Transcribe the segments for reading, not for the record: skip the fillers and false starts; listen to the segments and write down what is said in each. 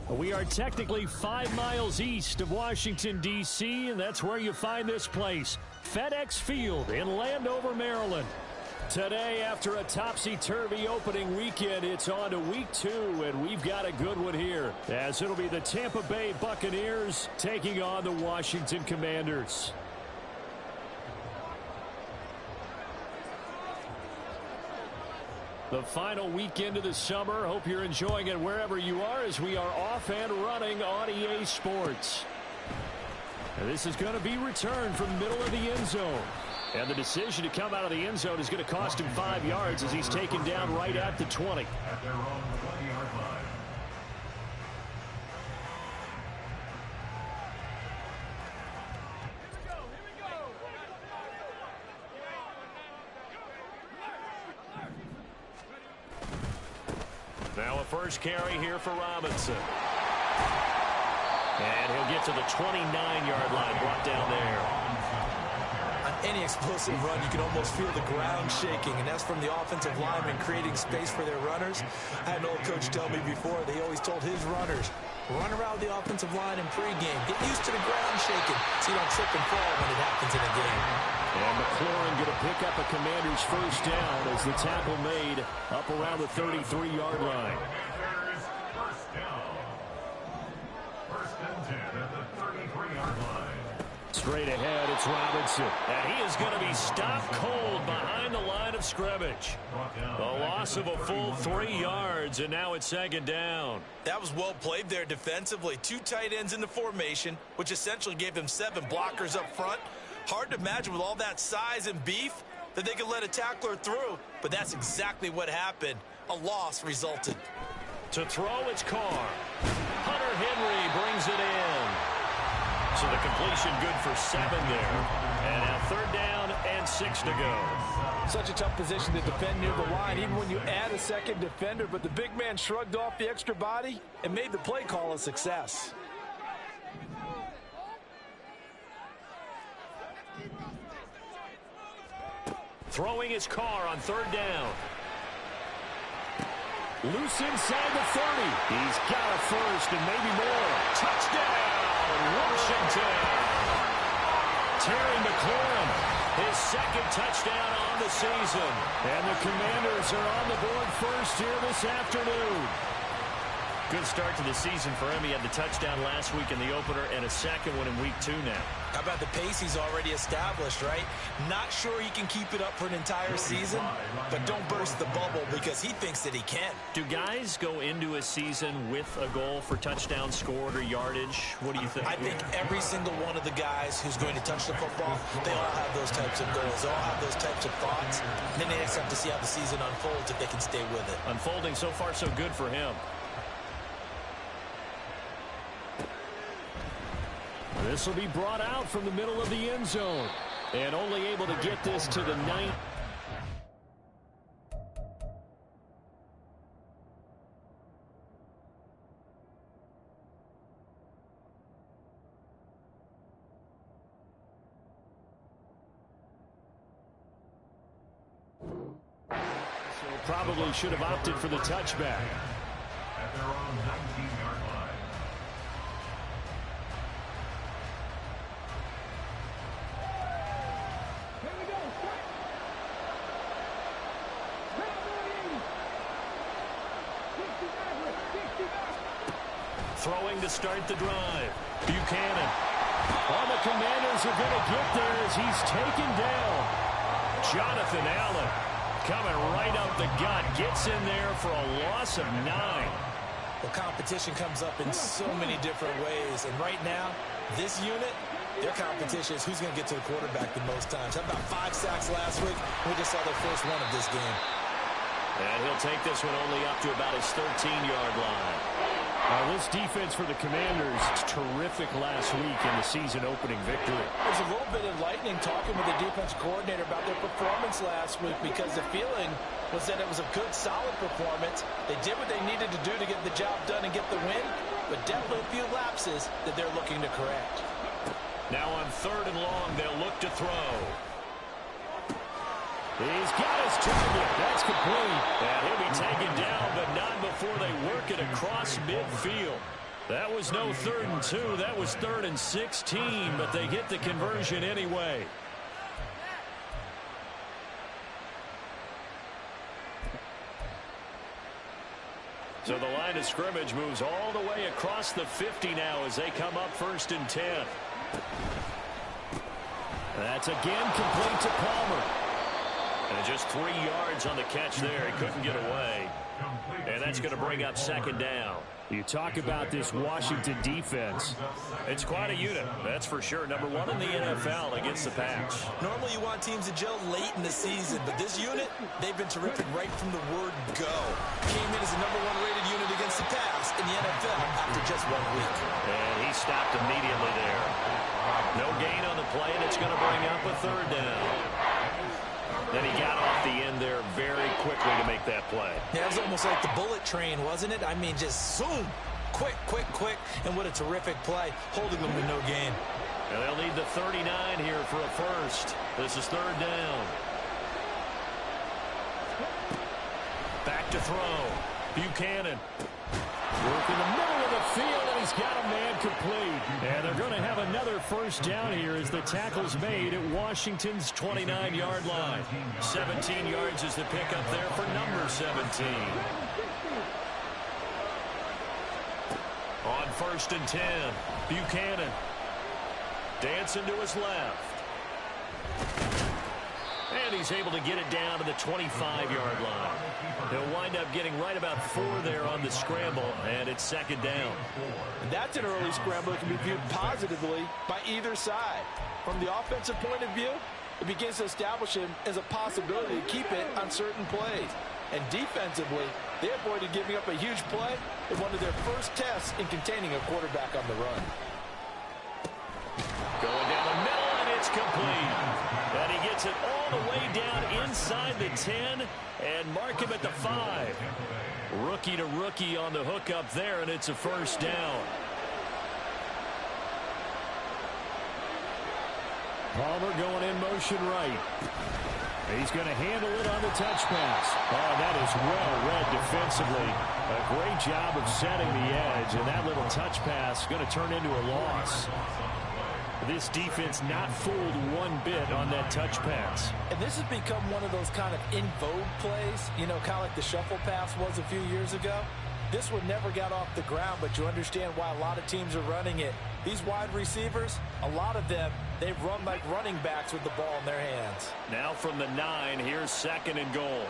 We are technically 5 miles east of Washington, D.C., and that's where you find this place, FedEx Field in Landover, Maryland. Today, after a topsy-turvy opening weekend, it's on to week 2, and we've got a good one here, as it'll be the Tampa Bay Buccaneers taking on the Washington Commanders. The final weekend of the summer. Hope you're enjoying it wherever you are as we are off and running on EA Sports. And this is going to be returned from the middle of the end zone. And the decision to come out of the end zone is going to cost him 5 yards as he's taken down right at the 20. At their own 20-yard line. Now a first carry here for Robinson. And he'll get to the 29-yard line, brought down there. On any explosive run, you can almost feel the ground shaking, and that's from the offensive linemen creating space for their runners. I had an old coach tell me before, they always told his runners, run around the offensive line in pregame. Get used to the ground shaking so you don't trip and fall when it happens in a game. And McLaurin going to pick up a Commander's first down as the tackle made up around the 33-yard line. First down. First and 10 at the 33-yard line. Straight ahead, it's Robinson. And he is going to be stopped cold behind the line of scrimmage. A loss of a full 3 yards, and now it's second down. That was well played there defensively. 2 tight ends in the formation, which essentially gave him 7 blockers up front. Hard to imagine with all that size and beef that they could let a tackler through, but that's exactly what happened. A loss resulted. To throw, it's Carr. Hunter Henry brings it in. So the completion good for 7 there. And now 3rd down and 6 to go. Such a tough position to defend near the line, even when you add a second defender, but the big man shrugged off the extra body and made the play call a success. Throwing his Carr on 3rd down. Loose inside the 30. He's got a first and maybe more. Touchdown, Washington. Terry McLaurin, his 2nd touchdown on the season. And the Commanders are on the board first here this afternoon. Good start to the season for him. He had the touchdown last week in the opener and a 2nd one in week 2 now. How about the pace he's already established, right? Not sure he can keep it up for an entire season, but don't burst the bubble because he thinks that he can. Do guys go into a season with a goal for touchdown scored or yardage? What do you think? I think every single one of the guys who's going to touch the football, they all have those types of goals. They all have those types of thoughts. And then they just have to see how the season unfolds if they can stay with it. Unfolding so far so good for him. This will be brought out from the middle of the end zone. And only able to get this to the 9th. So probably should have opted for the touchback. At their own 19-yard line. Throwing to start the drive. Buchanan. All the Commanders are going to get there as he's taken down. Jonathan Allen coming right up the gut. Gets in there for a loss of 9. Well, competition comes up in so many different ways. And right now, this unit, their competition is who's going to get to the quarterback the most times. How about 5 sacks last week? We just saw their first one of this game. And he'll take this one only up to about his 13-yard line. This defense for the Commanders, terrific last week in the season-opening victory. There's a little bit enlightening talking with the defense coordinator about their performance last week because the feeling was that it was a good, solid performance. They did what they needed to do to get the job done and get the win, but definitely a few lapses that they're looking to correct. Now on 3rd and long, they'll look to throw. He's got his target. That's complete. And he'll be taken down, but not before they work it across midfield. That was no 3rd and 2. That was 3rd and 16, but they get the conversion anyway. So the line of scrimmage moves all the way across the 50 now as they come up 1st and 10. That's again complete to Palmer. And just 3 yards on the catch there. He couldn't get away. And that's going to bring up 2nd down. You talk about this Washington defense. It's quite a unit, that's for sure. Number 1 in the NFL against the pass. Normally you want teams to gel late in the season, but this unit, they've been terrific right from the word go. Came in as the number 1 rated unit against the pass in the NFL after just 1 week. And he stopped immediately there. No gain on the play, and it's going to bring up a 3rd down. Then he got off the end there very quickly to make that play. Yeah, it was almost like the bullet train, wasn't it? I mean, just zoom. Quick, quick, quick. And what a terrific play, holding them to no gain. And they'll need the 39 here for a 1st. This is 3rd down. Back to throw. Buchanan. Work in the middle of the field, and he's got a man complete. And they're going to have another 1st down here as the tackle's made at Washington's 29-yard line. 17 yards is the pickup there for number 17. On 1st and 10, Buchanan. Dancing to his left. And he's able to get it down to the 25-yard line. He'll wind up getting right about 4 there on the scramble, and it's 2nd down. And that's an early scramble that can be viewed positively by either side. From the offensive point of view, it begins to establish him as a possibility to keep it on certain plays. And defensively, they avoided giving up a huge play in one of their first tests in containing a quarterback on the run. Going down the middle, and it's complete. And he gets it all the way down inside the 10 and mark him at the 5. Rookie to rookie on the hook up there, and it's a 1st down. Palmer going in motion right. He's going to handle it on the touch pass. Oh, that is well read defensively. A great job of setting the edge, and that little touch pass is going to turn into a loss. This defense not fooled one bit on that touch pass. And this has become one of those kind of in vogue plays, you know, kind of like the shuffle pass was a few years ago. This one never got off the ground, but you understand why a lot of teams are running it. These wide receivers, a lot of them, they run like running backs with the ball in their hands. Now from the 9, here's 2nd and goal.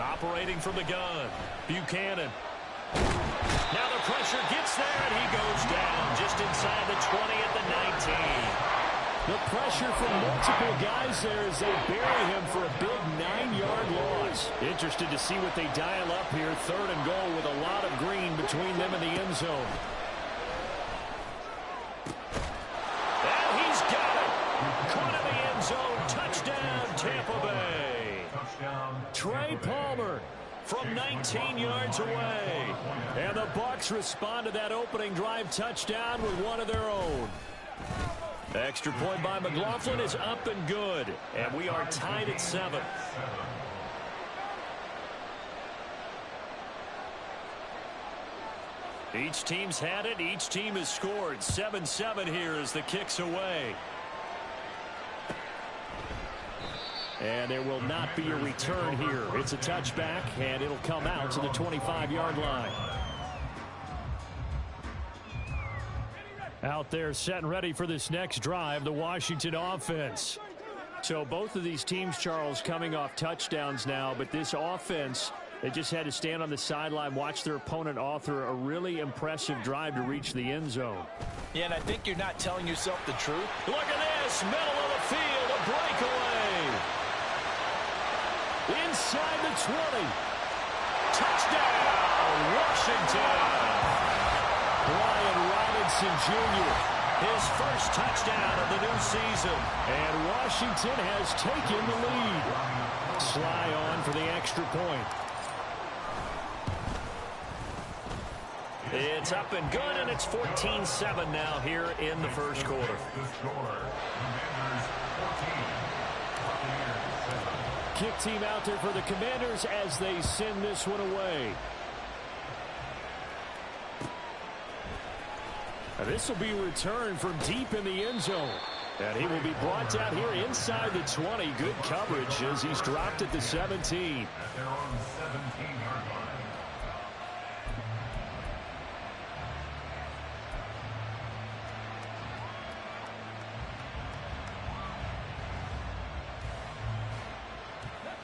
Operating from the gun, Buchanan. Now the pressure gets there, and he goes down just inside the 20 at the 19. The pressure from multiple guys there as they bury him for a big 9-yard loss. Interested to see what they dial up here. 3rd and goal with a lot of green between them and the end zone. And he's got it. Caught in the end zone. Touchdown, Tampa Bay. Trey Palmer from 19 yards away. And the Bucs respond to that opening drive touchdown with one of their own. Extra point by McLaughlin is up and good. And we are tied at 7. Each team's had it. Each team has scored. 7-7 here as the kick's away. And there will not be a return here. It's a touchback, and it'll come out to the 25-yard line. Out there set and ready for this next drive, the Washington offense. So both of these teams, Charles, coming off touchdowns now, but this offense, they just had to stand on the sideline, watch their opponent author a really impressive drive to reach the end zone. Yeah, and I think you're not telling yourself the truth. Look at this, middle of the field, a breakaway. Inside the 20. Touchdown, Washington. Brian Robinson Jr. His first touchdown of the new season. And Washington has taken the lead. Sly on for the extra point. It's up and good, and it's 14-7 now here in the first quarter. Kick team out there for the Commanders as they send this one away. This will be returned from deep in the end zone. And he will be brought down here inside the 20. Good coverage as he's dropped at the 17. At their own 17-yard line.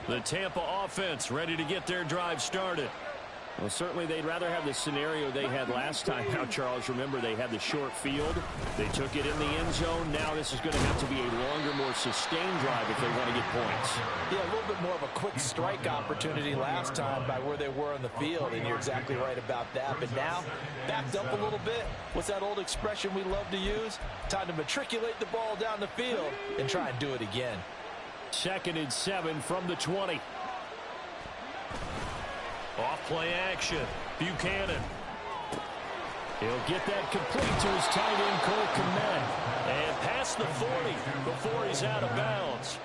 The Tampa offense ready to get their drive started. Well, certainly they'd rather have the scenario they had last time. Now, Charles, remember they had the short field. They took it in the end zone. Now this is going to have to be a longer, more sustained drive if they want to get points. Yeah, a little bit more of a quick strike opportunity last time by where they were on the field, and you're exactly right about that. But now, backed up a little bit. What's that old expression we love to use? Time to matriculate the ball down the field and try and do it again. 2nd and 7 from the 20. Off play action. Buchanan. He'll get that complete to his tight end, Cole Kmet. And past the 40 before he's out of bounds.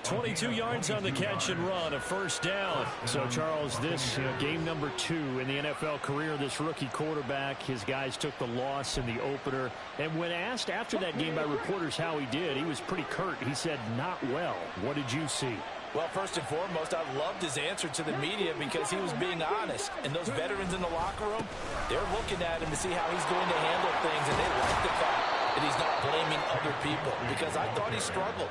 22 yards on the catch and run, a first down. So, Charles, this game number 2 in the NFL career, this rookie quarterback, his guys took the loss in the opener. And when asked after that game by reporters how he did, he was pretty curt. He said, not well. What did you see? Well, first and foremost, I loved his answer to the media because he was being honest. And those veterans in the locker room, they're looking at him to see how he's going to handle things. And they like the fact that he's not blaming other people because I thought he struggled.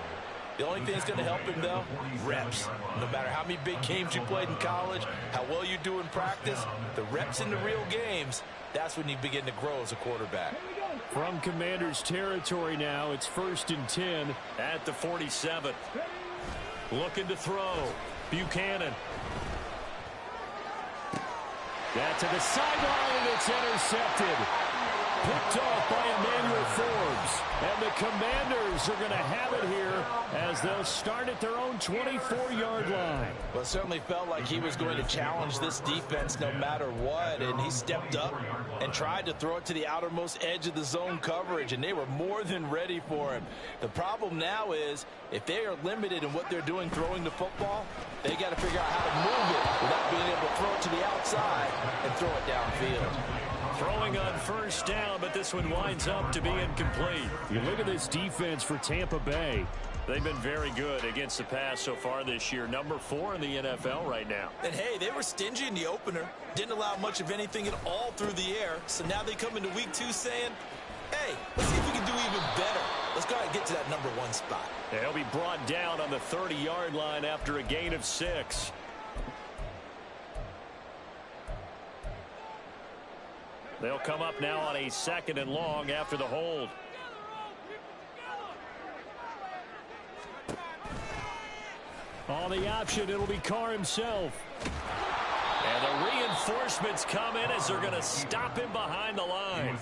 The only thing that's going to help him, though, reps. No matter how many big games you played in college, how well you do in practice, the reps in the real games, that's when you begin to grow as a quarterback. From Commanders territory now, it's 1st and 10 at the 47. Looking to throw. Buchanan. That to the sideline, and it's intercepted. Picked off by Emmanuel Forbes. And the Commanders are going to have it here as they'll start at their own 24-yard line. Well, it certainly felt like he was going to challenge this defense no matter what, and he stepped up and tried to throw it to the outermost edge of the zone coverage, and they were more than ready for him. The problem now is if they are limited in what they're doing throwing the football, they got to figure out how to move it without being able to throw it to the outside and throw it downfield. Throwing on first down, but this one winds up to be incomplete. You look at this defense for Tampa Bay. They've been very good against the pass so far this year. Number 4 in the NFL right now. And, hey, they were stingy in the opener. Didn't allow much of anything at all through the air. So now they come into week 2 saying, hey, let's see if we can do even better. Let's go ahead and get to that number 1 spot. They'll be brought down on the 30-yard line after a gain of 6. They'll come up now on a 2nd and long after the hold. On the option, it'll be Carr himself. And the reinforcements come in as they're going to stop him behind the line.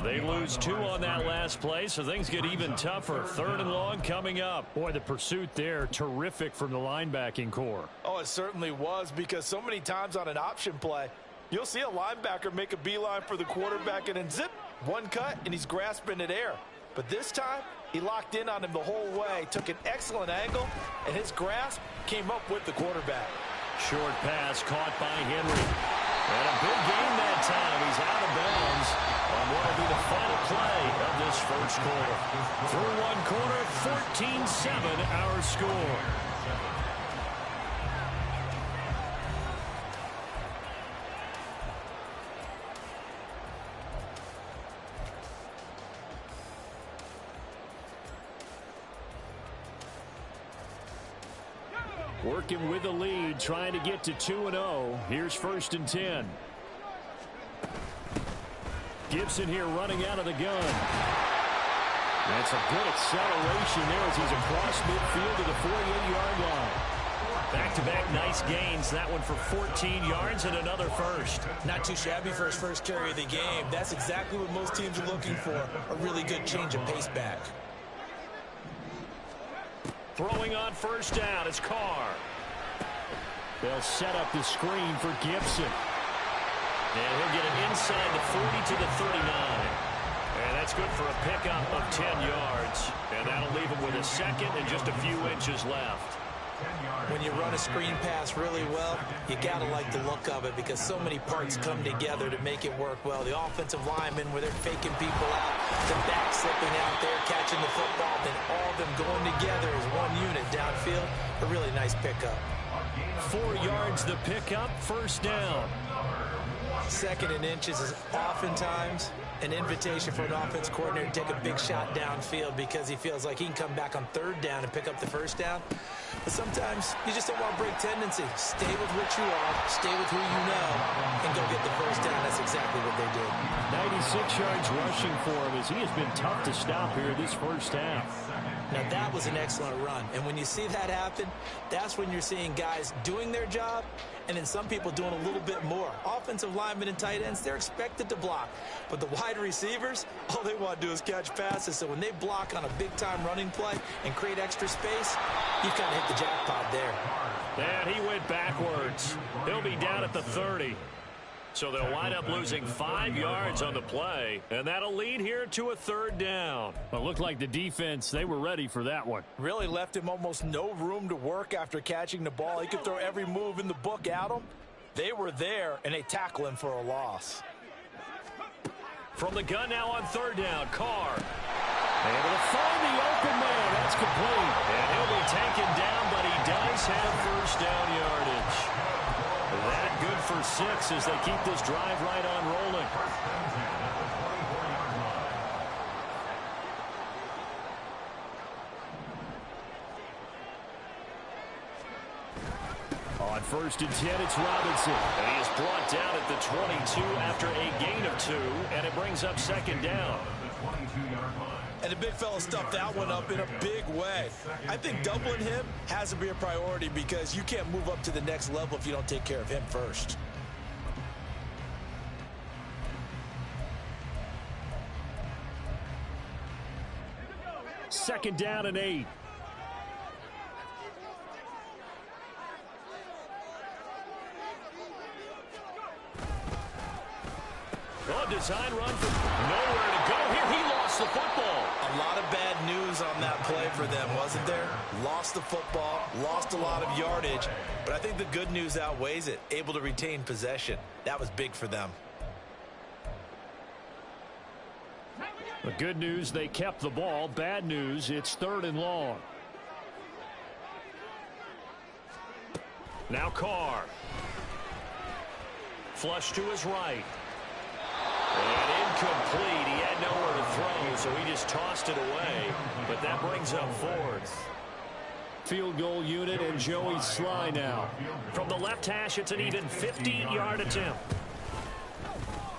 They lose 2 on that last play, so things get even tougher. 3rd and long coming up. Boy, the pursuit there, terrific from the linebacking core. Oh, it certainly was, because so many times on an option play, you'll see a linebacker make a beeline for the quarterback and then zip, one cut, and he's grasping at air. But this time, he locked in on him the whole way, took an excellent angle, and his grasp came up with the quarterback. Short pass caught by Henry. And a big game that time. He's out of bounds on what will be the final play of this first quarter. Through one quarter, 14-7 our score. Working with the lead, trying to get to 2-0. Here's 1st and 10. Gibson here running out of the gun. That's a good acceleration there as he's across midfield to the 48-yard line. Back-to-back nice gains. That one for 14 yards and another first. Not too shabby for his first carry of the game. That's exactly what most teams are looking for, a really good change of pace back. Throwing on first down, it's Carr. They'll set up the screen for Gibson. And he'll get it inside the 40 to the 39. And that's good for a pickup of 10 yards. And that'll leave him with a 2nd and just a few inches left. When you run a screen pass really well, you got to like the look of it because so many parts come together to make it work well. The offensive linemen, where they're faking people out, the back slipping out there, catching the football, then all of them going together as one unit downfield. A really nice pickup. 4 yards the pickup, first down. 2nd and inches is oftentimes an invitation for an offense coordinator to take a big shot downfield because he feels like he can come back on 3rd down and pick up the first down. But sometimes you just don't want to break tendency. Stay with what you are, stay with who you know, and go get the first down. That's exactly what they did. 96 yards rushing for him as he has been tough to stop here this first half. Now, that was an excellent run. And when you see that happen, that's when you're seeing guys doing their job and then some people doing a little bit more. Offensive linemen and tight ends, they're expected to block. But the wide receivers, all they want to do is catch passes. So when they block on a big-time running play and create extra space, you kind of hit the jackpot there. And he went backwards. He'll be down at the 30. So they'll wind up losing 5 yards on the play, and that'll lead here to a 3rd down. Well, it looked like the defense, they were ready for that one. Really left him almost no room to work after catching the ball. He could throw every move in the book at him. They were there, and they tackle him for a loss. From the gun now on 3rd down, Carr. Able to find the open man. That's complete. And he'll be taken down, but he does have first down yardage. That good for 6 as they keep this drive right on rolling. On 1st and 10, it's Robinson. And he is brought down at the 22 after a gain of 2, and it brings up 2nd down. And the big fella stuffed that one up in a big way. I think doubling him has to be a priority because you can't move up to the next level if you don't take care of him first. Second down and 8. Oh, design run for nowhere to go here. He lost the football. A lot of bad news on that play for them, wasn't there? Lost the football, lost a lot of yardage, but I think the good news outweighs it. Able to retain possession. That was big for them. The good news, they kept the ball. Bad news, it's 3rd and long. Now Carr. Flush to his right. And incomplete. He had nowhere to throw, so he just tossed it away. But that brings up 4th. Field goal unit and Joey Sly now. From the left hash, it's an even 50-yard attempt.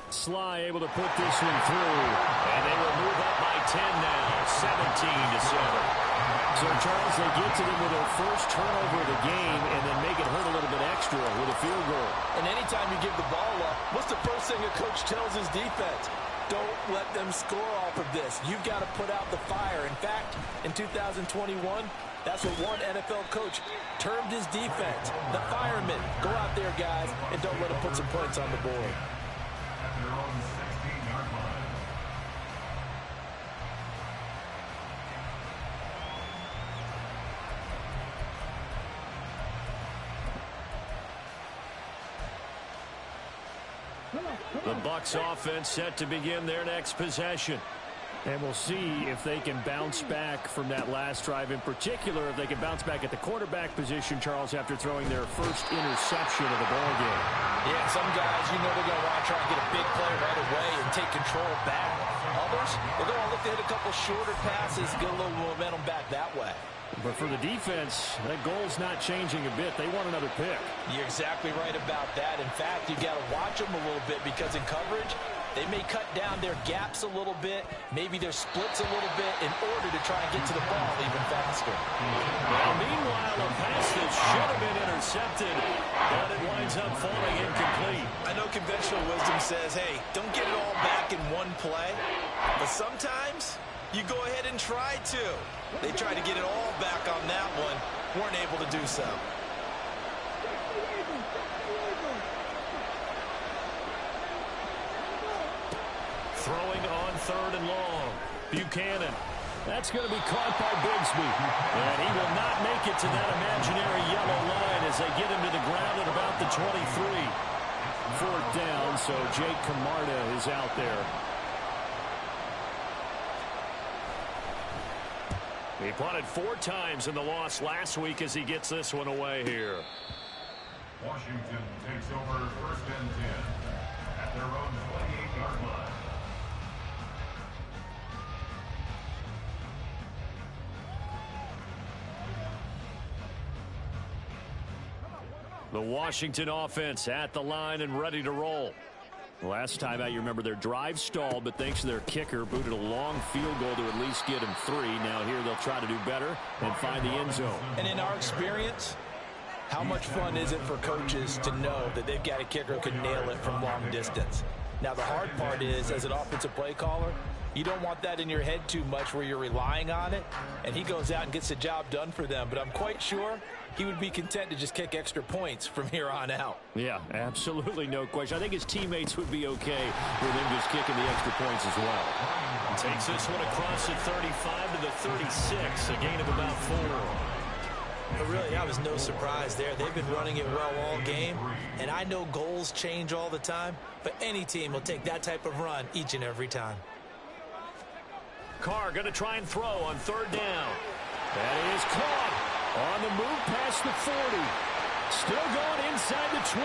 Sly able to put this one through. And they will move up by 10 now, 17-7. So, Charles, they get to them with their first turnover of the game and then make it hurt a little bit extra with a field goal. And anytime you give the ball up, what's the first thing a coach tells his defense? Don't let them score off of this. You've got to put out the fire. In fact, in 2021, that's what one NFL coach termed his defense. The firemen. Go out there, guys, and don't let them put some points on the board. At their own 16-yard line. The Bucs offense set to begin their next possession. And we'll see if they can bounce back from that last drive. In particular, if they can bounce back at the quarterback position, Charles, after throwing their first interception of the ball game. Yeah, some guys, you know they're going to want to try and get a big play right away and take control back. Others, they're going to look to hit a couple shorter passes, get a little momentum back that way. But for the defense, that goal's not changing a bit. They want another pick. You're exactly right about that. In fact, you got to watch them a little bit because in coverage, they may cut down their gaps a little bit, maybe their splits a little bit in order to try and get to the ball even faster. Well, meanwhile, a pass that should have been intercepted, but it winds up falling incomplete. I know conventional wisdom says, hey, don't get it all back in one play, but sometimes you go ahead and try to. They tried to get it all back on that one, weren't able to do so. Throwing on 3rd and long. Buchanan. That's going to be caught by Bigsby. And he will not make it to that imaginary yellow line as they get him to the ground at about the 23. Fourth down, so Jake Camarda is out there. He punted 4 times in the loss last week as he gets this one away here. Washington takes over first and 10 at their own 28-yard line. The Washington offense at the line and ready to roll. Last time out, you remember their drive stalled, but thanks to their kicker, booted a long field goal to at least get him 3. Now here they'll try to do better and find the end zone. And in our experience, how much fun is it for coaches to know that they've got a kicker who can nail it from long distance? Now the hard part is, as an offensive play caller, you don't want that in your head too much where you're relying on it, and he goes out and gets the job done for them. But I'm quite sure he would be content to just kick extra points from here on out. Yeah, absolutely no question. I think his teammates would be okay with him just kicking the extra points as well. Takes this one across the 35 to the 36, a gain of about 4. But really, that was no surprise there. They've been running it well all game, and I know goals change all the time, but any team will take that type of run each and every time. Carr going to try and throw on 3rd down. That is caught on the move past the 40. Still going inside the 20.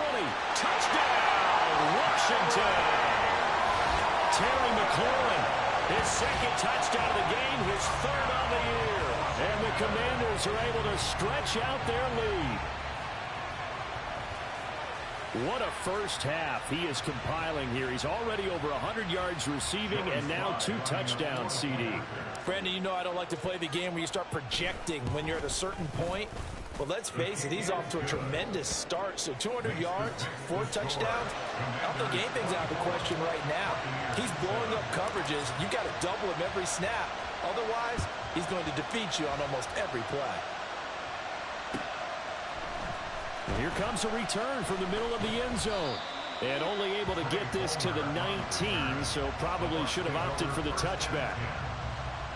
Touchdown, Washington. Terry McLaurin, his 2nd touchdown of the game, his 3rd on the year. And the Commanders are able to stretch out their lead. What a first half he is compiling here. He's already over 100 yards receiving and now 2 touchdowns, CD. Brandon, you know I don't like to play the game where you start projecting when you're at a certain point. Well, let's face it, he's off to a tremendous start. So 200 yards, 4 touchdowns. I don't think anything's out of the question right now. He's blowing up coverages. You've got to double him every snap. Otherwise, he's going to defeat you on almost every play. And here comes a return from the middle of the end zone. And only able to get this to the 19, so probably should have opted for the touchback.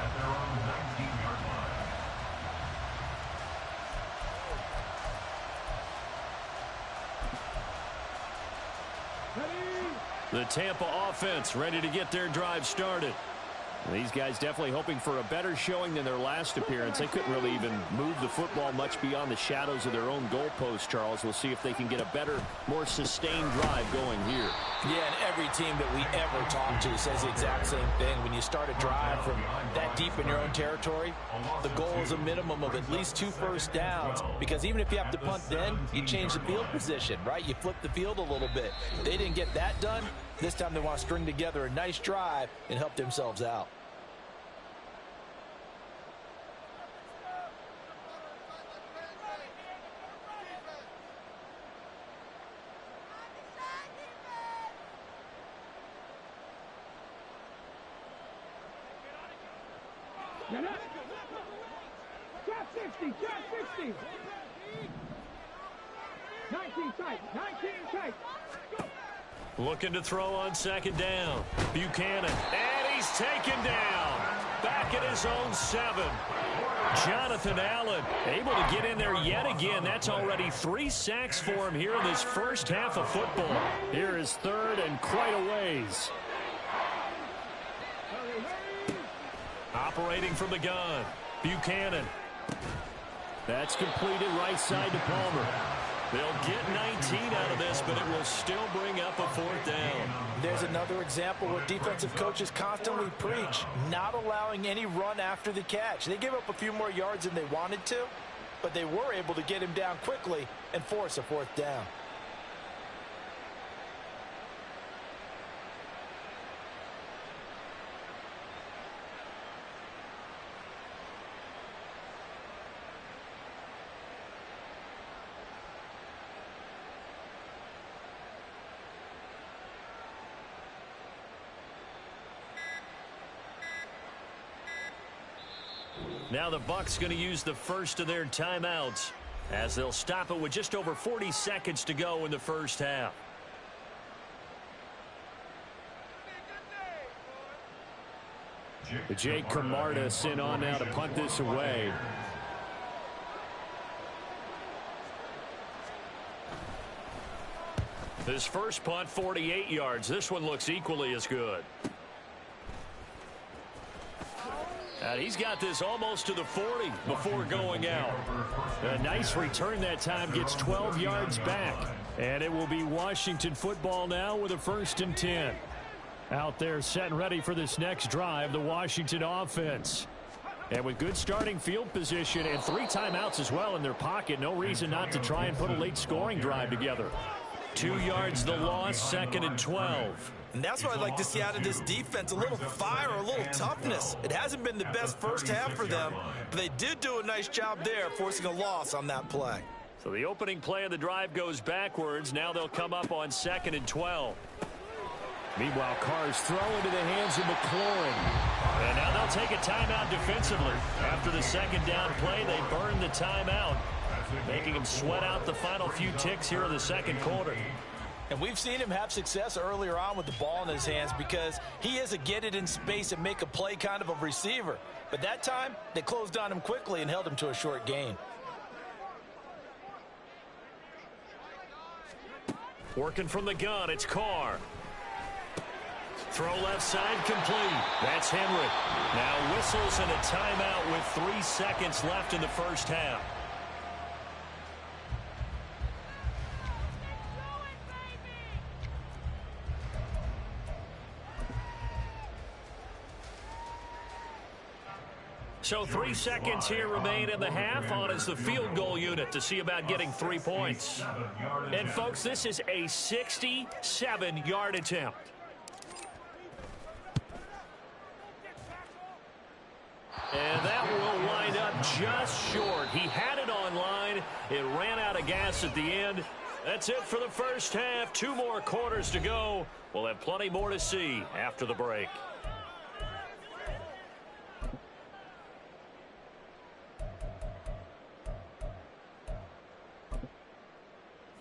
At their own 19-yard line. The Tampa offense ready to get their drive started. These guys definitely hoping for a better showing than their last appearance. They couldn't really even move the football much beyond the shadows of their own goalpost, Charles. We'll see if they can get a better, more sustained drive going here. Yeah, and every team that we ever talk to says the exact same thing. When you start a drive from that deep in your own territory, the goal is a minimum of at least 2 first downs, because even if you have to punt then, you change the field position, right? You flip the field a little bit. They didn't get that done. This time they want to string together a nice drive and help themselves out. Drop 60, drop 60. 19 tight, 19 tight. Go. Looking to throw on 2nd down. Buchanan, and he's taken down. Back at his own 7. Jonathan Allen able to get in there yet again. That's already 3 sacks for him here in this first half of football. Here is 3rd and quite a ways. Operating from the gun. Buchanan. That's completed right side to Palmer. They'll get 19 out of this, but it will still bring up a 4th down. There's another example where defensive coaches constantly preach not allowing any run after the catch. They gave up a few more yards than they wanted to, but they were able to get him down quickly and force a 4th down. Now the Bucs going to use the first of their timeouts as they'll stop it with just over 40 seconds to go in the first half. Jake Camarda sent on now to punt this away. His first punt, 48 yards. This one looks equally as good. And he's got this almost to the 40 before going out. A nice return that time, gets 12 yards back. And it will be Washington football now with a 1st and 10. Out there set and ready for this next drive, the Washington offense. And with good starting field position and 3 timeouts as well in their pocket, no reason not to try and put a late scoring drive together. 2 yards the loss, 2nd and 12. And that's what I'd like to see out of this defense, a little fire, a little toughness. It hasn't been the best first half for them, but they did do a nice job there, forcing a loss on that play. So the opening play of the drive goes backwards. Now they'll come up on 2nd and 12. Meanwhile, Carr's throw into the hands of McLaurin. And now they'll take a timeout defensively. After the 2nd down play, they burn the timeout, making him sweat out the final few ticks here in the 2nd quarter. And we've seen him have success earlier on with the ball in his hands because he is a get it in space and make a play kind of a receiver. But that time, they closed on him quickly and held him to a short gain. Working from the gun, it's Carr. Throw left side complete. That's Henry. Now whistles and a timeout with 3 seconds left in the first half. So 3 seconds here remain in the half. On is the field goal unit to see about getting 3 points. And folks, this is a 67-yard attempt. And that will wind up just short. He had it on line. It ran out of gas at the end. That's it for the first half. 2 more quarters to go. We'll have plenty more to see after the break.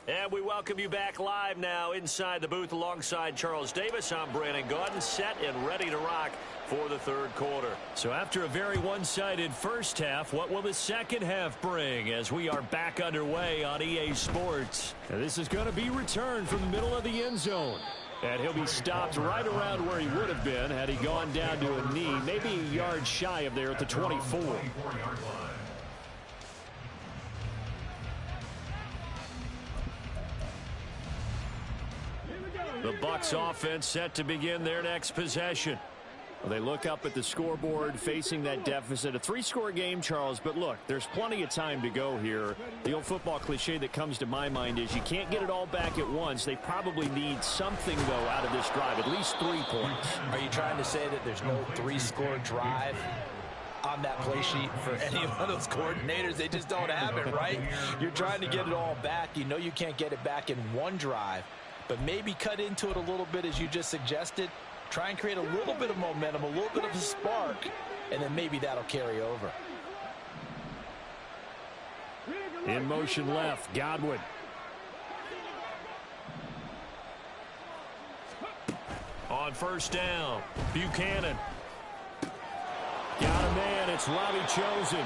And we welcome you back live now inside the booth alongside Charles Davis. I'm Brandon Gaudin, set and ready to rock for the 3rd quarter. So after a very one-sided first half, what will the second half bring as we are back underway on EA Sports? And this is going to be returned from the middle of the end zone. And he'll be stopped right around where he would have been had he gone down to a knee, maybe a yard shy of there at the 24. The Bucs offense set to begin their next possession. Well, they look up at the scoreboard facing that deficit. A 3-score game, Charles, but look, there's plenty of time to go here. The old football cliche that comes to my mind is you can't get it all back at once. They probably need something, though, out of this drive, at least 3 points. Are you trying to say that there's no 3-score drive on that play sheet for any one of those coordinators? They just don't have it, right? You're trying to get it all back. You know you can't get it back in one drive, but maybe cut into it a little bit as you just suggested. Try and create a little bit of momentum, a little bit of a spark, and then maybe that'll carry over. In motion left, Godwin. On first down, Buchanan. Got a man, it's Robbie Chosen.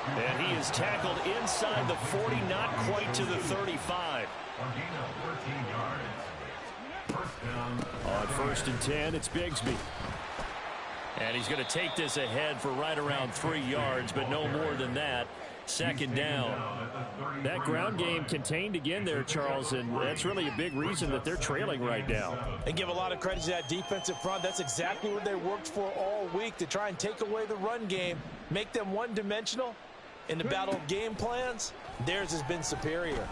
And he is tackled inside the 40, not quite to the 35. On 1st and 10, it's Bigsby. And he's going to take this ahead for right around 3 yards, but no more than that. 2nd down. That ground game contained again there, Charles, and that's really a big reason that they're trailing right now. And give a lot of credit to that defensive front. That's exactly what they worked for all week, to try and take away the run game, make them one-dimensional. In the battle of game plans, theirs has been superior.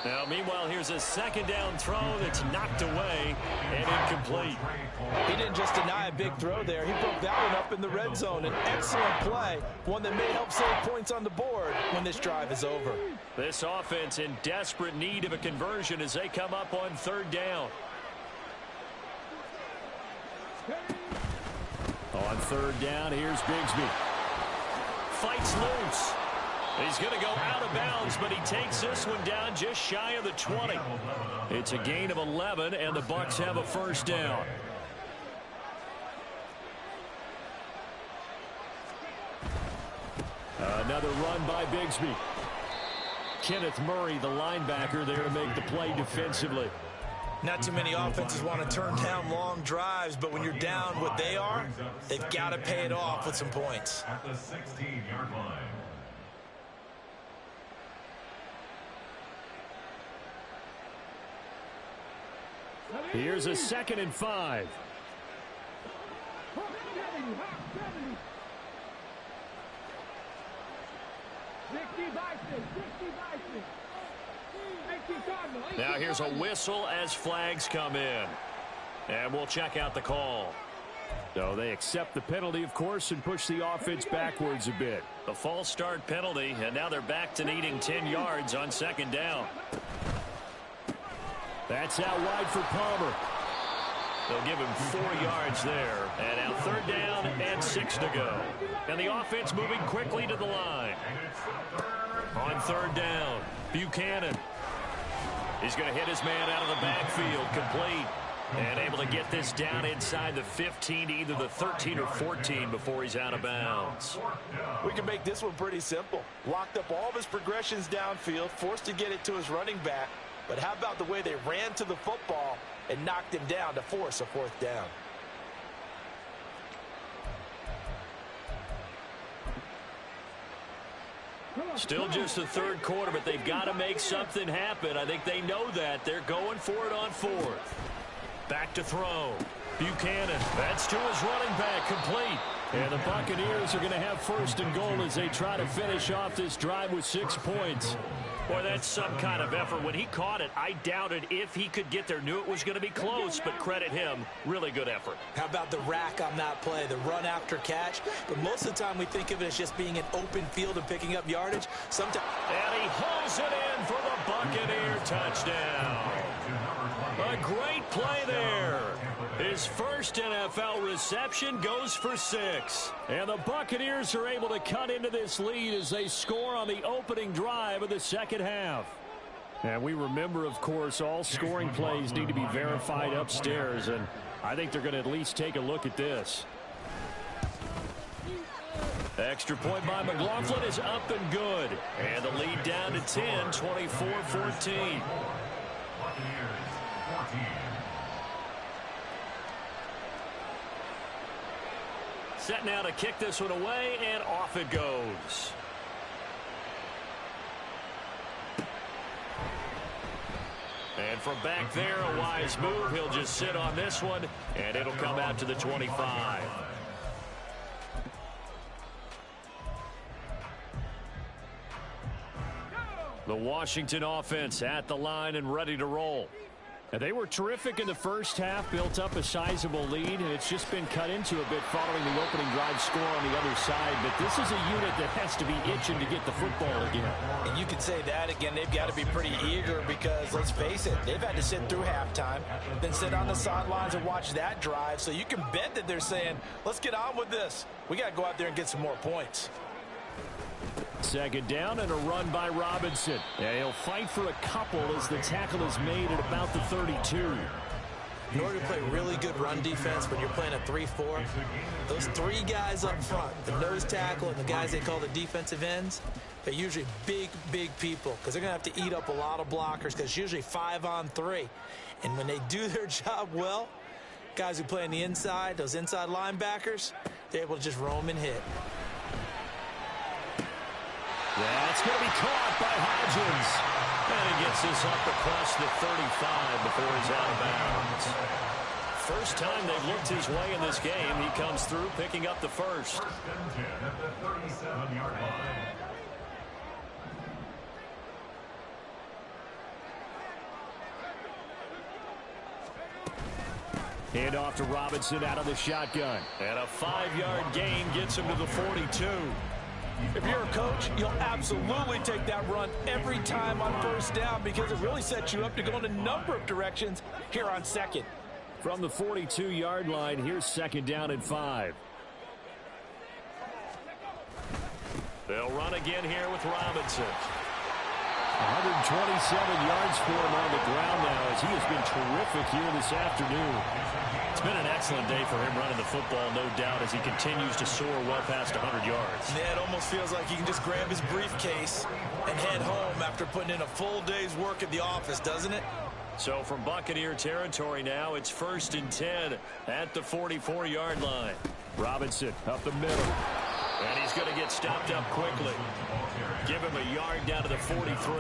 Now, meanwhile, here's a 2nd down throw that's knocked away and incomplete. He didn't just deny a big throw there. He broke that one up in the red zone. An excellent play, one that may help save points on the board when this drive is over. This offense in desperate need of a conversion as they come up on 3rd down. On 3rd down, here's Bigsby. Fights loose. He's going to go out of bounds, but he takes this one down just shy of the 20. It's a gain of 11, and the Bucs have a 1st down. run by Bigsby. Kenneth Murray, the linebacker, there to make the play defensively. Not too many offenses want to turn down long drives, but when you're down what they are, they've got to pay it off with some points. At the 16-yard line. Here's a 2nd and 5. Now here's a whistle as flags come in. And we'll check out the call. So they accept the penalty, of course, and push the offense backwards a bit. The false start penalty, and now they're back to needing 10 yards on 2nd down. That's out wide for Palmer. They'll give him 4 yards there. And now 3rd down and 6 to go. And the offense moving quickly to the line. On 3rd down, Buchanan. He's going to hit his man out of the backfield, complete. And able to get this down inside the 15, either the 13 or 14 before he's out of bounds. We can make this one pretty simple. Locked up all of his progressions downfield, forced to get it to his running back. But how about the way they ran to the football and knocked him down to force a 4th down? Still just the 3rd quarter, but they've got to make something happen. I think they know that. They're going for it on 4th. Back to throw. Buchanan. That's to his running back, complete. And the Buccaneers are going to have 1st and goal as they try to finish off this drive with 6 points. Boy, that's some kind of effort. When he caught it, I doubted if he could get there. Knew it was going to be close, but credit him. Really good effort. How about the rack on that play, the run after catch? But most of the time we think of it as just being an open field and picking up yardage. Sometimes. And he hauls it in for the Buccaneer touchdown. A great play there. His first NFL reception goes for 6. And the Buccaneers are able to cut into this lead as they score on the opening drive of the 2nd half. And we remember, of course, all scoring plays need to be verified upstairs, and I think they're going to at least take a look at this. Extra point by McLaughlin is up and good. And the lead down to 10, 24-14. Set now to kick this one away, and off it goes. And from back there, a wise move. He'll just sit on this one, and it'll come out to the 25. The Washington offense at the line and ready to roll. And they were terrific in the first half, built up a sizable lead, and it's just been cut into a bit following the opening drive score on the other side. But this is a unit that has to be itching to get the football again. And you could say that again. They've got to be pretty eager because, let's face it, they've had to sit through halftime, then sit on the sidelines and watch that drive. So you can bet that they're saying, let's get on with this. We got to go out there and get some more points. 2nd down and a run by Robinson. And he'll fight for a couple as the tackle is made at about the 32. In order to play really good run defense when you're playing a 3-4, those 3 guys up front, the nose tackle and the guys they call the defensive ends, they're usually big, big people because they're going to have to eat up a lot of blockers because it's usually 5 on 3. And when they do their job well, guys who play on the inside, those inside linebackers, they're able to just roam and hit. That's going to be caught by Hodgins. And he gets this up across the 35 before he's out of bounds. First time they've looked his way in this game. He comes through picking up the first. 1st and 10 at the 37-yard line. Hand off to Robinson out of the shotgun. And a 5-yard gain gets him to the 42. If you're a coach, you'll absolutely take that run every time on 1st down because it really sets you up to go in a number of directions here on 2nd. From the 42-yard line, here's 2nd down and 5. They'll run again here with Robinson. 127 yards for him on the ground now as he has been terrific here this afternoon. It's been an excellent day for him running the football, no doubt, as he continues to soar well past 100 yards. Yeah, it almost feels like he can just grab his briefcase and head home after putting in a full day's work at the office, doesn't it? So from Buccaneer territory now, it's 1st and 10 at the 44-yard line. Robinson up the middle. And he's going to get stopped up quickly. Give him a yard down to the 43.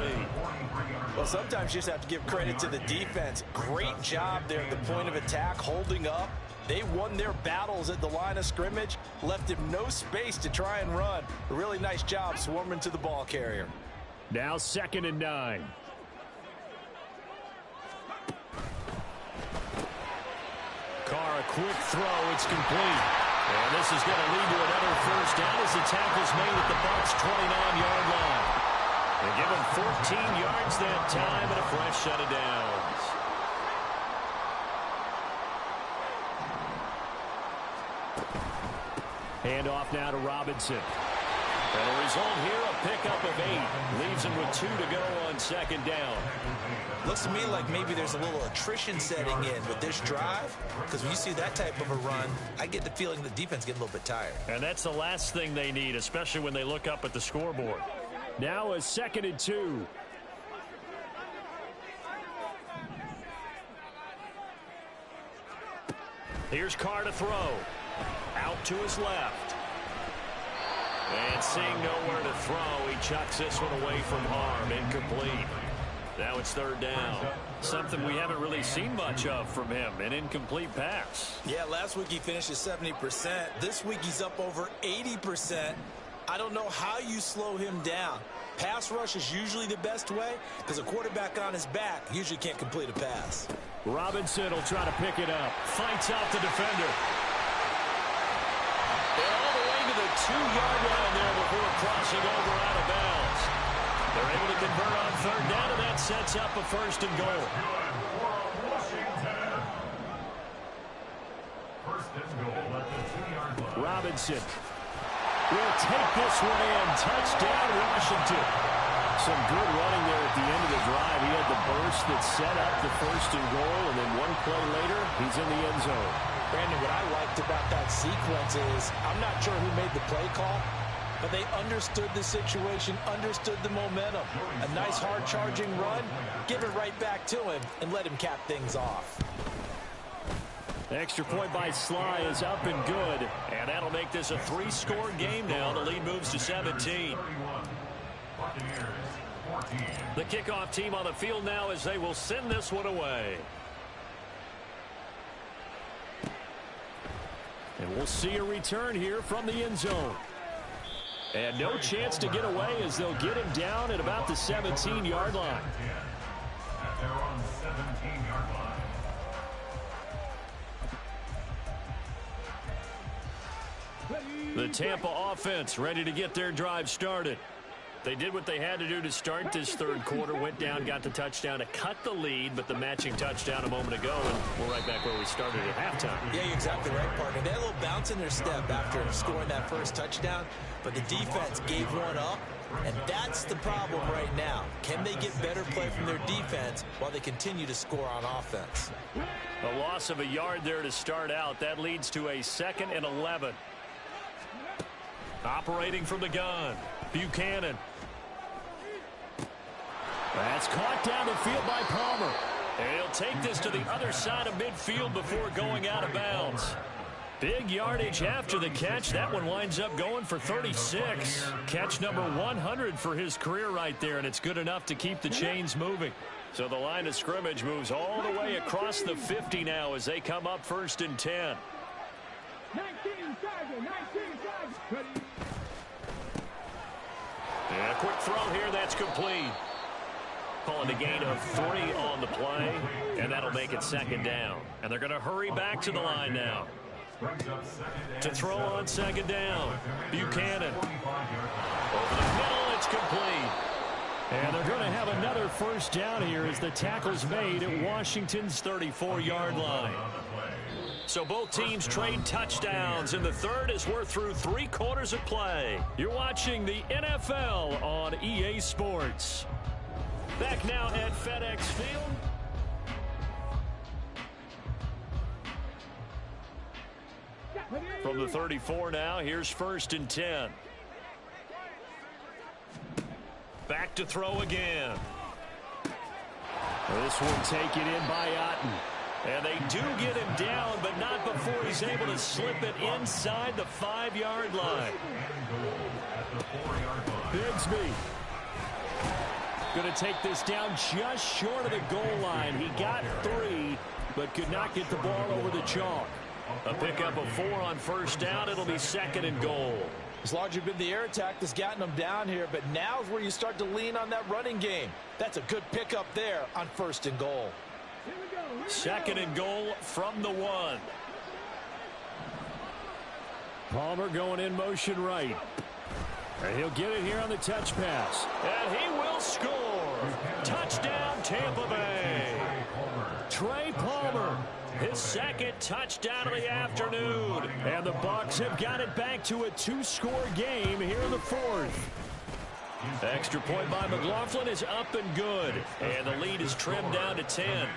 Well, sometimes you just have to give credit to the defense. Great job there at the point of attack, holding up. They won their battles at the line of scrimmage, left him no space to try and run. A really nice job swarming to the ball carrier. Now 2nd and 9. Carr, a quick throw. It's complete. And this is going to lead to another 1st down as the tackle's made at the Bucs' 29-yard line. They give him 14 yards that time and a fresh set of downs. Hand off now to Robinson. And the result here, a pickup of 8. Leaves him with 2 to go on 2nd down. Looks to me like maybe there's a little attrition setting in with this drive, because when you see that type of a run, I get the feeling the defense getting a little bit tired. And that's the last thing they need, especially when they look up at the scoreboard. Now a 2nd and 2. Here's Carr to throw. Out to his left. And seeing nowhere to throw, he chucks this one away from harm. Incomplete. Now it's 3rd down. Something we haven't really seen much of from him, an incomplete pass. Yeah, last week he finished at 70%. This week he's up over 80%. I don't know how you slow him down. Pass rush is usually the best way because a quarterback on his back usually can't complete a pass. Robinson will try to pick it up. Fights out the defender. And all the way to the 2-yard line there before crossing over out of bounds. They're able to convert on 3rd down, and that sets up a 1st and goal. Robinson will take this one in. Touchdown, Washington. Some good running there at the end of the drive. He had the burst that set up the 1st and goal, and then one play later, he's in the end zone. Brandon, what I liked about that sequence is I'm not sure who made the play call, but they understood the situation, understood the momentum. A nice hard-charging run, give it right back to him, and let him cap things off. Extra point by Sly is up and good. And that'll make this a 3-score game now. The lead moves to 17. The kickoff team on the field now as they will send this one away. And we'll see a return here from the end zone. And no chance to get away as they'll get him down at about the 17-yard line. They're on 17-yard line. The Tampa offense ready to get their drive started. They did what they had to do to start this 3rd quarter, went down, got the touchdown to cut the lead, but the matching touchdown a moment ago, and we're right back where we started at halftime. Yeah, you're exactly right, partner. They had a little bounce in their step after scoring that first touchdown, but the defense gave one up, and that's the problem right now. Can they get better play from their defense while they continue to score on offense? A loss of a yard there to start out. That leads to a 2nd and 11. Operating from the gun, Buchanan. That's caught down the field by Palmer. And he'll take this to the other side of midfield before going out of bounds. Big yardage after the catch. That one winds up going for 36. Catch number 100 for his career right there, and it's good enough to keep the chains moving. So the line of scrimmage moves all the way across the 50 now as they come up 1st and 10. 19 seconds, 19 seconds. And a quick throw here, that's complete. Calling a gain of 3 on the play, and that'll make it 2nd down. And they're going to hurry back to the line now. To throw on 2nd down, Buchanan. Over the middle, it's complete. And they're going to have another 1st down here as the tackle's made at Washington's 34-yard line. So both teams trade touchdowns in the 3rd as we're through 3 quarters of play. You're watching the NFL on EA Sports. Back now at FedEx Field. From the 34 now, here's 1st and 10. Back to throw again. This one taken in by Otten. And they do get him down, but not before he's able to slip it inside the 5-yard line. Bigsby going to take this down just short of the goal line. He got 3, but could not get the ball over the chalk. A pickup of 4 on 1st down. It'll be 2nd and goal. It's largely been the air attack that's gotten them down here, but now's where you start to lean on that running game. That's a good pickup there on 1st and goal. 2nd and goal from the 1. Palmer going in motion right. And he'll get it here on the touch pass. And he will score. Touchdown, Tampa Bay. Trey Palmer, his 2nd touchdown of the afternoon. And the Bucs have got it back to a 2-score game here in the 4th. Extra point by McLaughlin is up and good. And the lead is trimmed down to 10.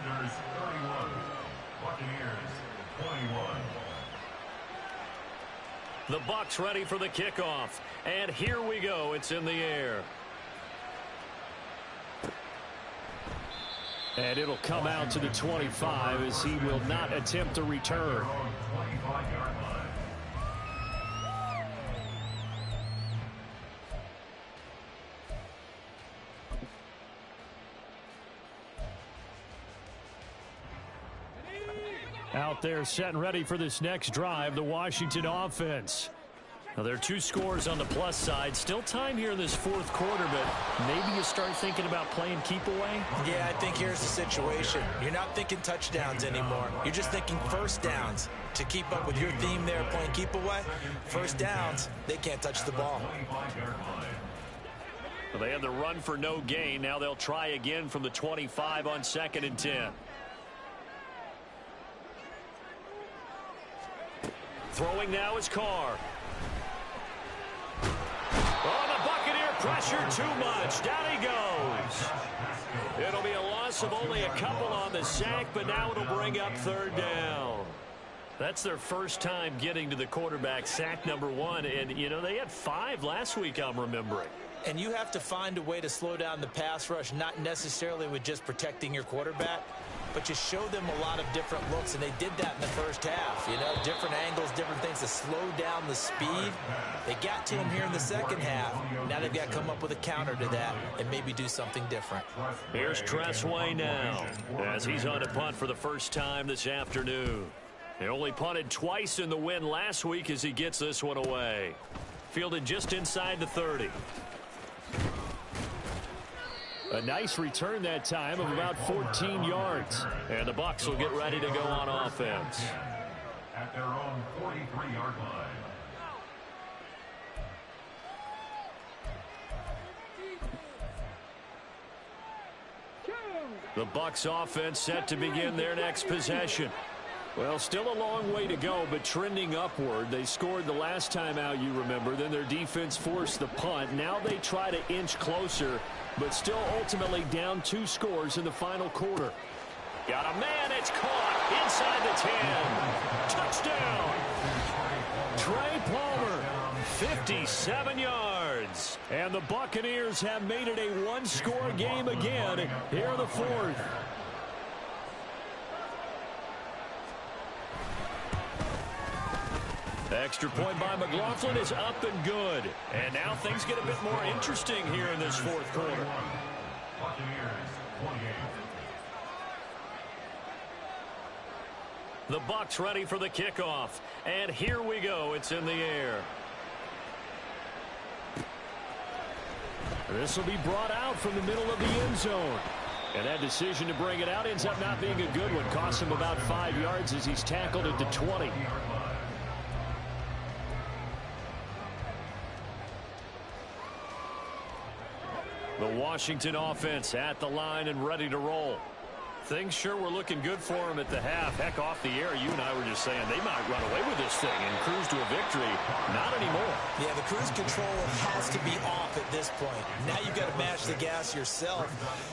The Bucs ready for the kickoff. And here we go. It's in the air. And it'll come out to the 25 as he will not attempt to return. Out there set and ready for this next drive, the Washington offense. Now, there are 2 scores on the plus side. Still time here in this 4th quarter, but maybe you start thinking about playing keep away? Yeah, I think here's the situation. You're not thinking touchdowns anymore. You're just thinking 1st downs. To keep up with your theme there, playing keep away, 1st downs, they can't touch the ball. Well, they had the run for no gain. Now they'll try again from the 25 on 2nd and 10. Throwing now is Carr. Oh, the Buccaneer pressure too much. Down he goes. It'll be a loss of only a couple on the sack, but now it'll bring up 3rd down. That's their first time getting to the quarterback, sack number 1. And, you know, they had 5 last week, I'm remembering. And you have to find a way to slow down the pass rush, not necessarily with just protecting your quarterback, but just show them a lot of different looks, and they did that in the 1st half. You know, different angles, different things to slow down the speed. They got to him here in the 2nd half. Now they've got to come up with a counter to that and maybe do something different. Here's Tressway now as he's on a punt for the first time this afternoon. He only punted twice in the win last week as he gets this one away. Fielded just inside the 30. A nice return that time of about 14 yards. And the Bucs will get ready to go on offense. At their own 43-yard line. The Bucs offense set to begin their next possession. Well, still a long way to go, but trending upward. They scored the last time out, you remember. Then their defense forced the punt. Now they try to inch closer, but still ultimately down 2 scores in the final quarter. Got a man. It's caught inside the 10. Touchdown. Trey Palmer, 57 yards. And the Buccaneers have made it a 1-score game again here in the 4th. Extra point by McLaughlin is up and good. And now things get a bit more interesting here in this 4th quarter. The Bucs ready for the kickoff. And here we go. It's in the air. This will be brought out from the middle of the end zone. And that decision to bring it out ends up not being a good one. Costs him about 5 yards as he's tackled at the 20. The Washington offense at the line and ready to roll. Things sure were looking good for him at the half. Heck, off the air, you and I were just saying they might run away with this thing and cruise to a victory. Not anymore. Yeah, the cruise control has to be off at this point. Now you've got to match the gas yourself.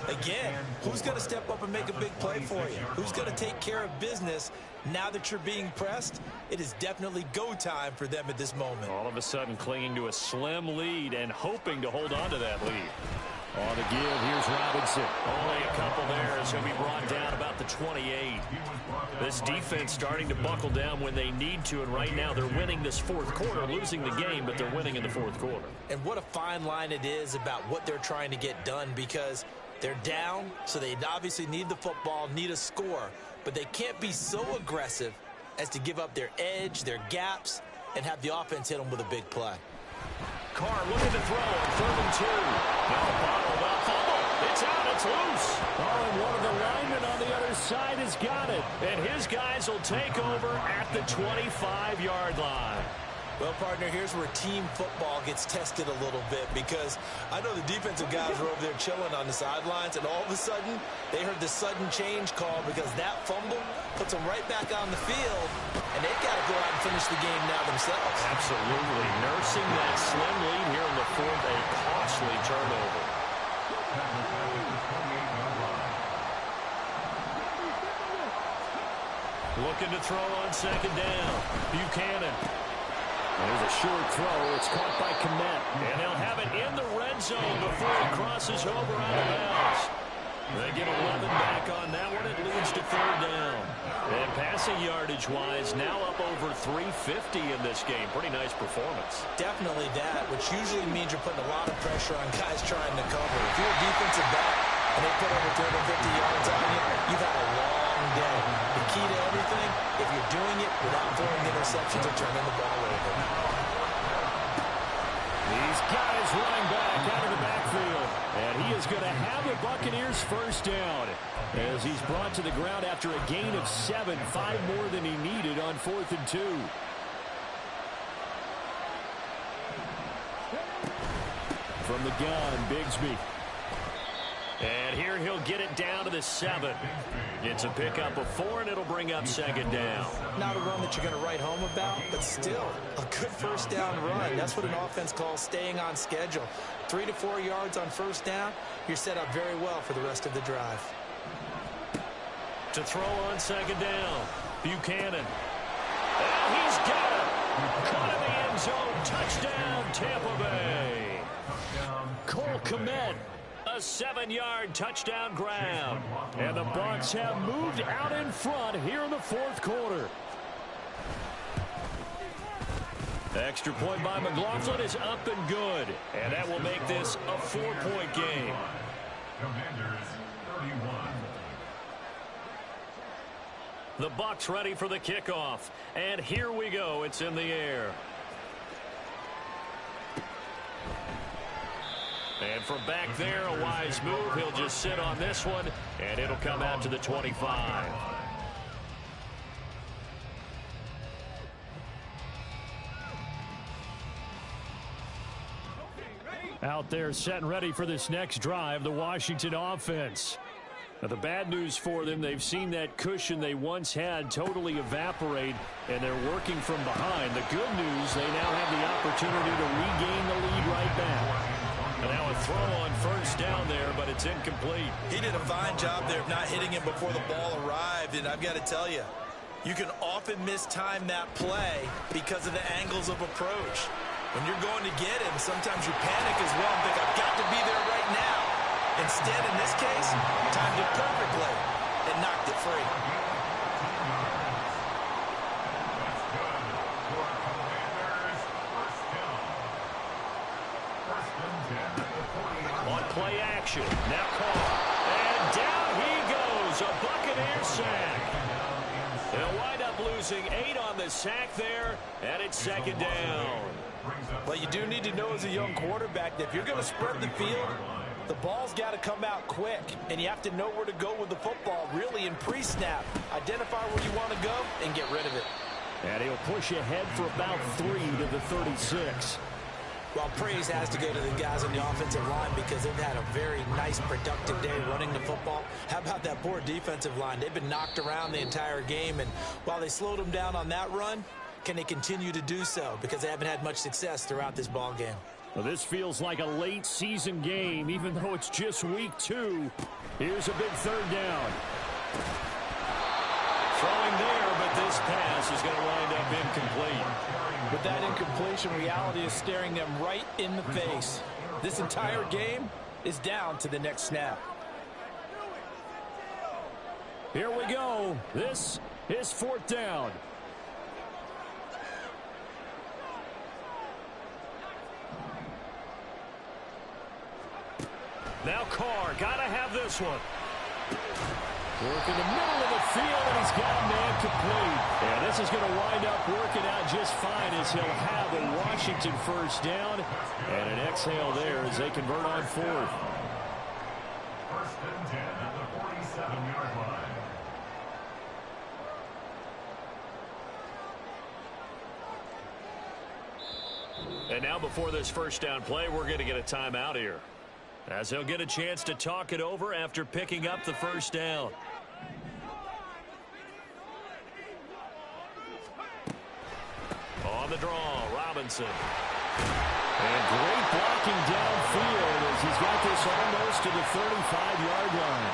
Again, who's going to step up and make a big play for you? Who's going to take care of business now that you're being pressed? It is definitely go time for them at this moment. All of a sudden clinging to a slim lead and hoping to hold on to that lead. On the give, here's Robinson. Only a couple there as he'll be brought down about the 28. This defense starting to buckle down when they need to, and right now they're winning this fourth quarter, losing the game, but they're winning in the fourth quarter. And what a fine line it is about what they're trying to get done, because they're down, so they obviously need the football, need a score, but they can't be so aggressive as to give up their edge, their gaps, and have the offense hit them with a big play. Carr looking to throw on 3rd and 2. Now bottled up, fumble. It's out, it's loose. Oh, and one of the linemen on the other side has got it. And his guys will take over at the 25-yard line. Well, partner, here's where team football gets tested a little bit, because I know the defensive guys were over there chilling on the sidelines, and all of a sudden, they heard the sudden change call because that fumble puts them right back on the field, and they've got to go out and finish the game now themselves. Absolutely. Nursing that slim lead here in the fourth, a costly turnover. Looking to throw on 2nd down. Buchanan. There's a short throw. It's caught by Kmet. And they'll have it in the red zone before it crosses over out of bounds. They get 11 back on that one. It leads to 3rd down. And passing yardage-wise, now up over 350 in this game. Pretty nice performance. Definitely that, which usually means you're putting a lot of pressure on guys trying to cover. If you're a defensive back and they put over 350 yards on you, you've had a long day. The key to everything, if you're doing it without throwing interceptions or turning the ball over. These guys running back out of the backfield. And he is going to have the Buccaneers 1st down as he's brought to the ground after a gain of 7, 5 more than he needed on 4th and 2. From the gun, Bigsby. And here he'll get it down to the 7. It's a pickup of 4, and it'll bring up 2nd down. Not a run that you're going to write home about, but still a good 1st down run. That's what an offense calls staying on schedule. 3 to 4 yards on 1st down, you're set up very well for the rest of the drive. To throw on 2nd down, Buchanan. And he's got it. Caught in the end zone. Touchdown, Tampa Bay. Cole Kmet. A 7-yard touchdown grab. And the Bucs have moved out in front here in the 4th quarter. The extra point by McLaughlin is up and good. And that will make this a 4-point game. Commanders 31. The Bucs ready for the kickoff. And here we go. It's in the air. And from back there, a wise move. He'll just sit on this one, and it'll come out to the 25. Out there set and ready for this next drive, the Washington offense. Now, the bad news for them, they've seen that cushion they once had totally evaporate, and they're working from behind. The good news, they now have the opportunity to regain the lead right back. And now a throw on 1st down there, but it's incomplete. He did a fine job there of not hitting him before the ball arrived, and I've got to tell you, you can often mistime that play because of the angles of approach. When you're going to get him, sometimes you panic as well and think, I've got to be there right now. Instead, in this case, timed it perfectly and knocked it free. On play action, now Carr. And down he goes, a Buccaneer sack. They'll wind up losing 8 on the sack there, and it's 2nd down. Well, you do need to know as a young quarterback that if you're going to spread the field, the ball's got to come out quick, and you have to know where to go with the football, really in pre-snap. Identify where you want to go and get rid of it. And he'll push ahead for about 3 to the 36. Well, praise has to go to the guys on the offensive line because they've had a very nice, productive day running the football. How about that poor defensive line? They've been knocked around the entire game, and while they slowed them down on that run, can they continue to do so? Because they haven't had much success throughout this ball game. Well, this feels like a late season game, even though it's just week 2. Here's a big third down. Throwing there, but this pass is going to wind up incomplete. With that incompletion, reality is staring them right in the face. This entire game is down to the next snap. Here we go. This is 4th down. Now Carr, got to have this one. Work in the middle of the field, and he's got a man complete. And this is going to wind up working out just fine as he'll have a Washington first down. And an exhale there as they convert on 4th. First and 10 at the 47-yard line. And now before this first down play, we're going to get a timeout here, as they'll get a chance to talk it over after picking up the first down. On the draw, Robinson. And great blocking downfield as he's got this almost to the 35-yard line.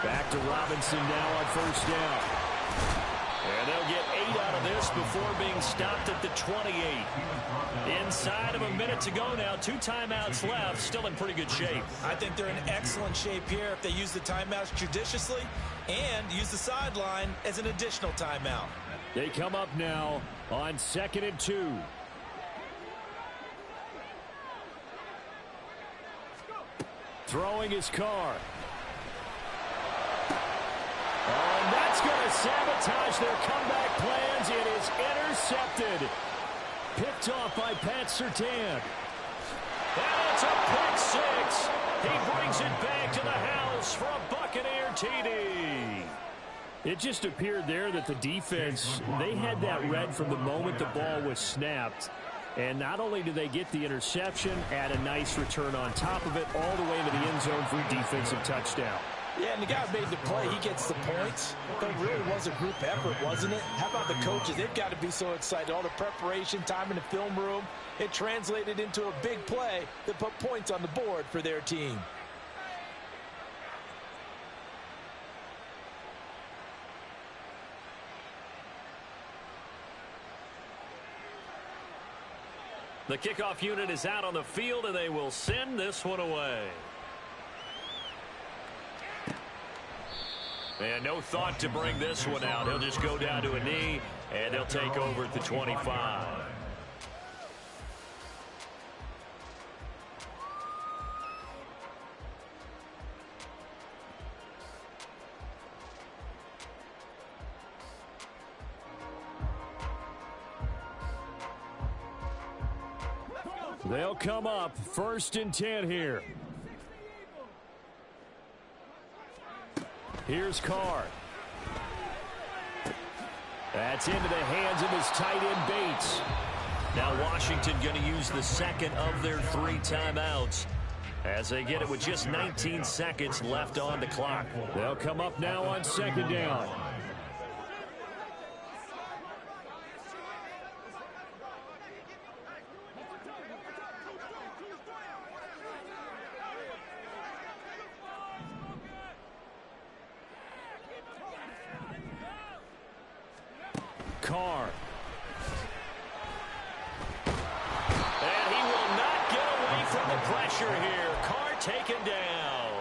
Back to Robinson now on first down. And they'll get 8 out of this before being stopped at the 28. Inside of a minute to go now. 2 timeouts left. Still in pretty good shape. I think they're in excellent shape here if they use the timeouts judiciously and use the sideline as an additional timeout. They come up now on 2nd and 2. Throwing his Carr. Oh, and that's going to sabotage their comeback plans. It is intercepted. Picked off by Pat Surtain. And it's a pick 6. He brings it back to the house for a Buccaneer TD. It just appeared there that the defense, they had that read from the moment the ball was snapped. And not only did they get the interception, add a nice return on top of it, all the way into the end zone for a defensive touchdown. Yeah, and the guy made the play. He gets the points. But it really was a group effort, wasn't it? How about the coaches? They've got to be so excited. All the preparation, time in the film room, it translated into a big play that put points on the board for their team. The kickoff unit is out on the field, and they will send this one away. And no thought to bring this one out. He'll just go down to a knee, and they'll take over at the 25. They'll come up 1st and 10 here. Here's Carr. That's into the hands of his tight end Bates. Now Washington going to use the second of their 3 timeouts as they get it with just 19 seconds left on the clock. They'll come up now on 2nd down. Carr. And he will not get away from the pressure here. Carr taken down.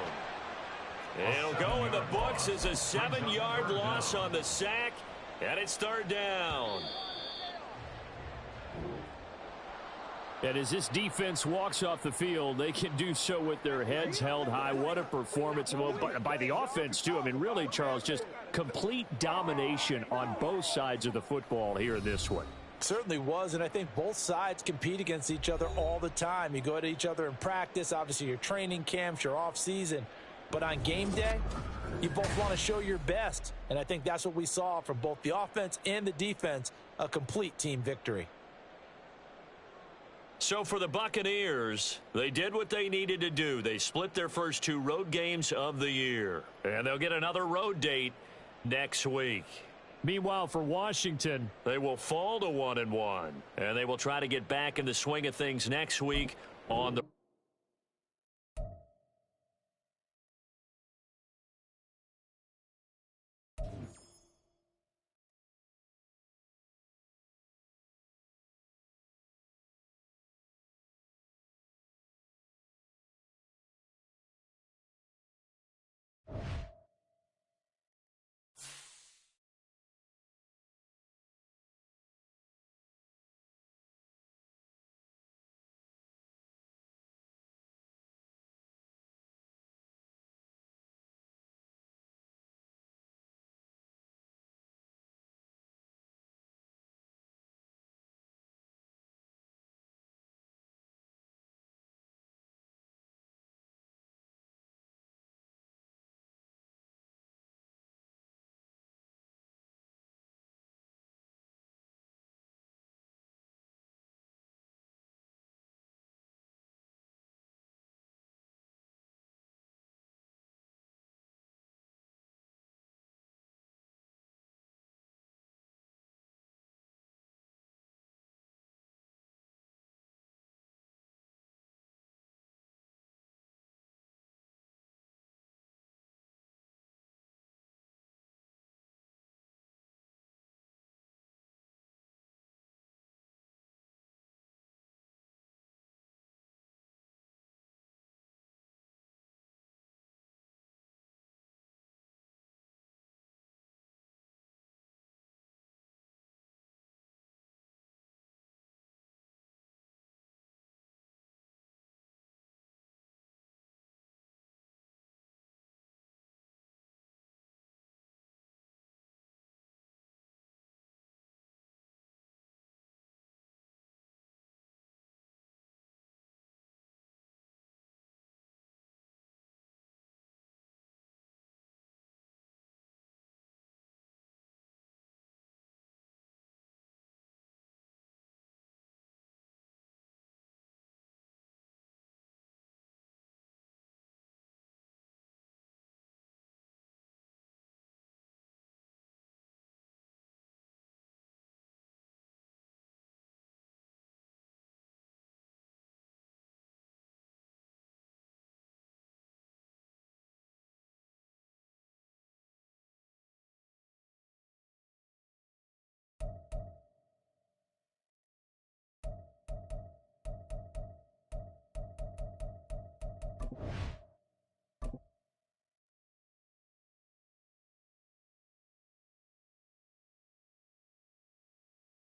It'll go in the books as a 7-yard loss on the sack, and it's 3rd down. And as this defense walks off the field, they can do so with their heads held high. What a performance by the offense, too. I mean, really, Charles, just complete domination on both sides of the football here in this one. Certainly was, and I think both sides compete against each other all the time. You go at each other in practice, obviously your training camps, your off season. But on game day, You both want to show your best, and I think that's what we saw from both the offense and the defense, a complete team victory. So for the Buccaneers, they did what they needed to do. They split their first 2 road games of the year, and they'll get another road date next week. Meanwhile, for Washington, they will fall to 1-1, and they will try to get back in the swing of things next week on the